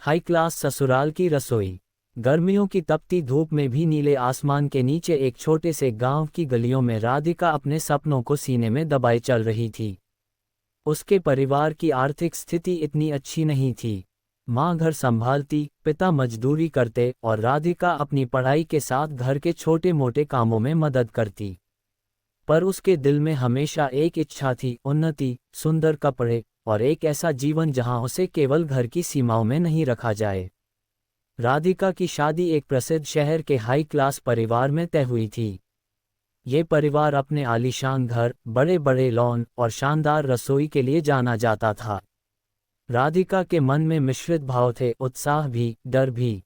High class ससुराल की रसोई। गर्मियों की तपती धूप में भी नीले आसमान के नीचे एक छोटे से गांव की गलियों में राधिका अपने सपनों को सीने में दबाए चल रही थी। उसके परिवार की आर्थिक स्थिति इतनी अच्छी नहीं थी। माँ घर संभालती, पिता मजदूरी करते और राधिका अपनी पढ़ाई के साथ घर के छोटे मोटे कामों में मदद करती। पर उसके दिल में हमेशा एक इच्छा थी, उन्नति, सुंदर कपड़े और एक ऐसा जीवन जहां उसे केवल घर की सीमाओं में नहीं रखा जाए। राधिका की शादी एक प्रसिद्ध शहर के हाई क्लास परिवार में तय हुई थी। ये परिवार अपने आलीशान घर, बड़े बड़े लॉन और शानदार रसोई के लिए जाना जाता था। राधिका के मन में मिश्रित भाव थे, उत्साह भी, डर भी।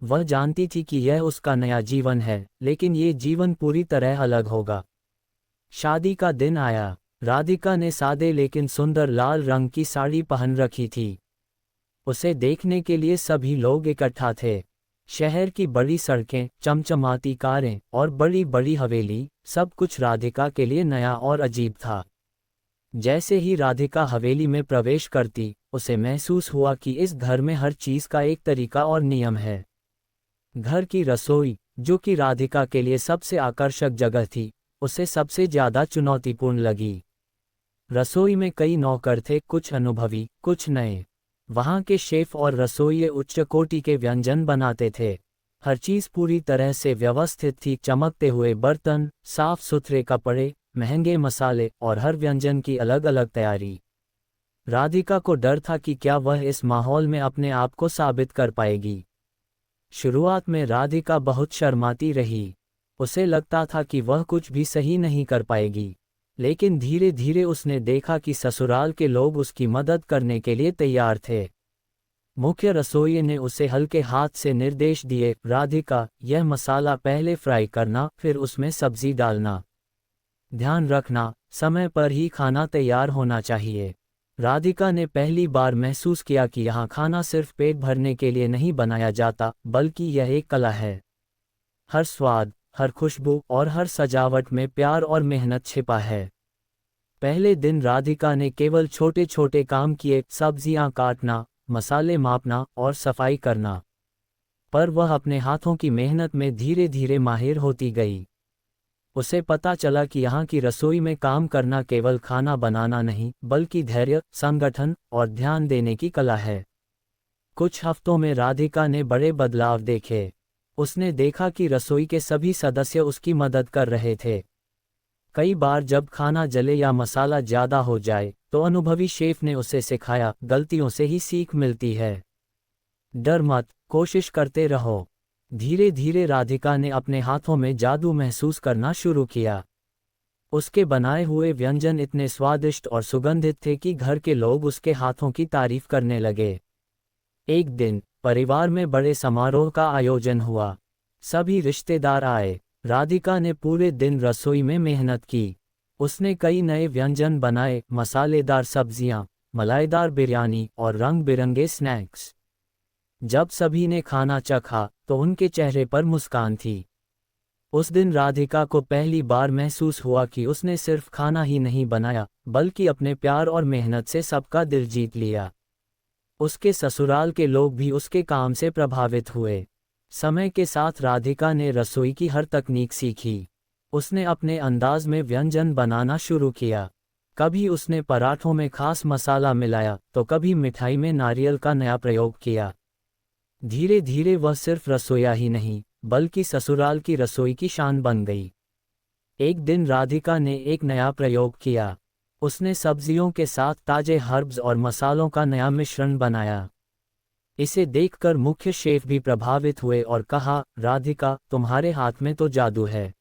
वह जानती थी कि यह उसका नया जीवन है, लेकिन ये जीवन पूरी तरह अलग होगा। शादी का दिन आया। राधिका ने सादे लेकिन सुंदर लाल रंग की साड़ी पहन रखी थी। उसे देखने के लिए सभी लोग इकट्ठा थे। शहर की बड़ी सड़कें, चमचमाती कारें और बड़ी बड़ी हवेली, सब कुछ राधिका के लिए नया और अजीब था। जैसे ही राधिका हवेली में प्रवेश करती, उसे महसूस हुआ कि इस घर में हर चीज का एक तरीका और नियम है। घर की रसोई, जो कि राधिका के लिए सबसे आकर्षक जगह थी, उसे सबसे ज्यादा चुनौतीपूर्ण लगी। रसोई में कई नौकर थे, कुछ अनुभवी, कुछ नए। वहां के शेफ और रसोइये उच्च कोटि के व्यंजन बनाते थे। हर चीज पूरी तरह से व्यवस्थित थी, चमकते हुए बर्तन, साफ सुथरे कपड़े, महंगे मसाले और हर व्यंजन की अलग अलग तैयारी। राधिका को डर था कि क्या वह इस माहौल में अपने आप को साबित कर पाएगी। शुरुआत में राधिका बहुत शर्माती रही। उसे लगता था कि वह कुछ भी सही नहीं कर पाएगी। लेकिन धीरे धीरे उसने देखा कि ससुराल के लोग उसकी मदद करने के लिए तैयार थे। मुख्य रसोइये ने उसे हल्के हाथ से निर्देश दिए, राधिका, यह मसाला पहले फ्राई करना, फिर उसमें सब्जी डालना। ध्यान रखना, समय पर ही खाना तैयार होना चाहिए। राधिका ने पहली बार महसूस किया कि यहाँ खाना सिर्फ पेट भरने के लिए नहीं बनाया जाता, बल्कि यह एक कला है। हर स्वाद, हर खुशबू और हर सजावट में प्यार और मेहनत छिपा है। पहले दिन राधिका ने केवल छोटे छोटे काम किए, सब्जियां काटना, मसाले मापना और सफाई करना। पर वह अपने हाथों की मेहनत में धीरे धीरे माहिर होती गई। उसे पता चला कि यहाँ की रसोई में काम करना केवल खाना बनाना नहीं, बल्कि धैर्य, संगठन और ध्यान देने की कला है। कुछ हफ्तों में राधिका ने बड़े बदलाव देखे। उसने देखा कि रसोई के सभी सदस्य उसकी मदद कर रहे थे। कई बार जब खाना जले या मसाला ज्यादा हो जाए, तो अनुभवी शेफ ने उसे सिखाया, गलतियों से ही सीख मिलती है। डर मत, कोशिश करते रहो। धीरे धीरे राधिका ने अपने हाथों में जादू महसूस करना शुरू किया। उसके बनाए हुए व्यंजन इतने स्वादिष्ट और सुगंधित थे कि घर के लोग उसके हाथों की तारीफ करने लगे। एक दिन परिवार में बड़े समारोह का आयोजन हुआ। सभी रिश्तेदार आए। राधिका ने पूरे दिन रसोई में मेहनत की। उसने कई नए व्यंजन बनाए, मसालेदार सब्जियां, मलाईदार बिरयानी और रंग बिरंगे स्नैक्स। जब सभी ने खाना चखा, तो उनके चेहरे पर मुस्कान थी। उस दिन राधिका को पहली बार महसूस हुआ कि उसने सिर्फ खाना ही नहीं बनाया, बल्कि अपने प्यार और मेहनत से सबका दिल जीत लिया। उसके ससुराल के लोग भी उसके काम से प्रभावित हुए। समय के साथ राधिका ने रसोई की हर तकनीक सीखी। उसने अपने अंदाज में व्यंजन बनाना शुरू किया। कभी उसने पराठों में खास मसाला मिलाया, तो कभी मिठाई में नारियल का नया प्रयोग किया। धीरे धीरे वह सिर्फ रसोइया ही नहीं, बल्कि ससुराल की रसोई की शान बन गई। एक दिन राधिका ने एक नया प्रयोग किया। उसने सब्जियों के साथ ताजे हर्ब्स और मसालों का नया मिश्रण बनाया। इसे देखकर मुख्य शेफ भी प्रभावित हुए और कहा, राधिका, तुम्हारे हाथ में तो जादू है।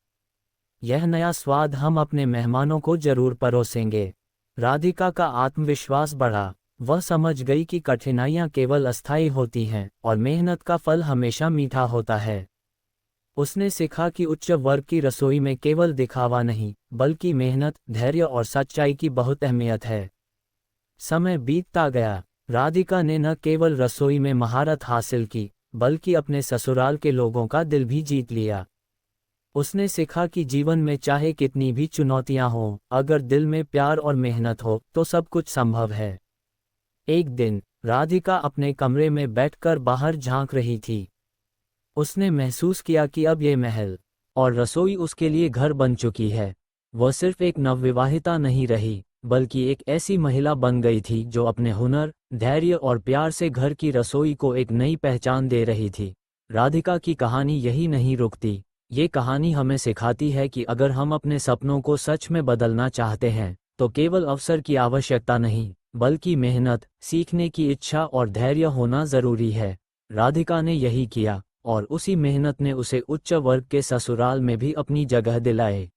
यह नया स्वाद हम अपने मेहमानों को जरूर परोसेंगे। राधिका का आत्मविश्वास बढ़ा। वह समझ गई कि कठिनाइयां केवल अस्थायी होती हैं और मेहनत का फल हमेशा मीठा होता है। उसने सीखा कि उच्च वर्ग की रसोई में केवल दिखावा नहीं, बल्कि मेहनत, धैर्य और सच्चाई की बहुत अहमियत है। समय बीतता गया। राधिका ने न केवल रसोई में महारत हासिल की, बल्कि अपने ससुराल के लोगों का दिल भी जीत लिया। उसने सीखा कि जीवन में चाहे कितनी भी चुनौतियां हों, अगर दिल में प्यार और मेहनत हो, तो सब कुछ संभव है। एक दिन राधिका अपने कमरे में बैठकर बाहर झांक रही थी। उसने महसूस किया कि अब ये महल और रसोई उसके लिए घर बन चुकी है। वह सिर्फ एक नवविवाहिता नहीं रही, बल्कि एक ऐसी महिला बन गई थी जो अपने हुनर, धैर्य और प्यार से घर की रसोई को एक नई पहचान दे रही थी। राधिका की कहानी यही नहीं रुकती। ये कहानी हमें सिखाती है कि अगर हम अपने सपनों को सच में बदलना चाहते हैं, तो केवल अवसर की आवश्यकता नहीं, बल्कि मेहनत, सीखने की इच्छा और धैर्य होना जरूरी है। राधिका ने यही किया, और उसी मेहनत ने उसे उच्च वर्ग के ससुराल में भी अपनी जगह दिलाए।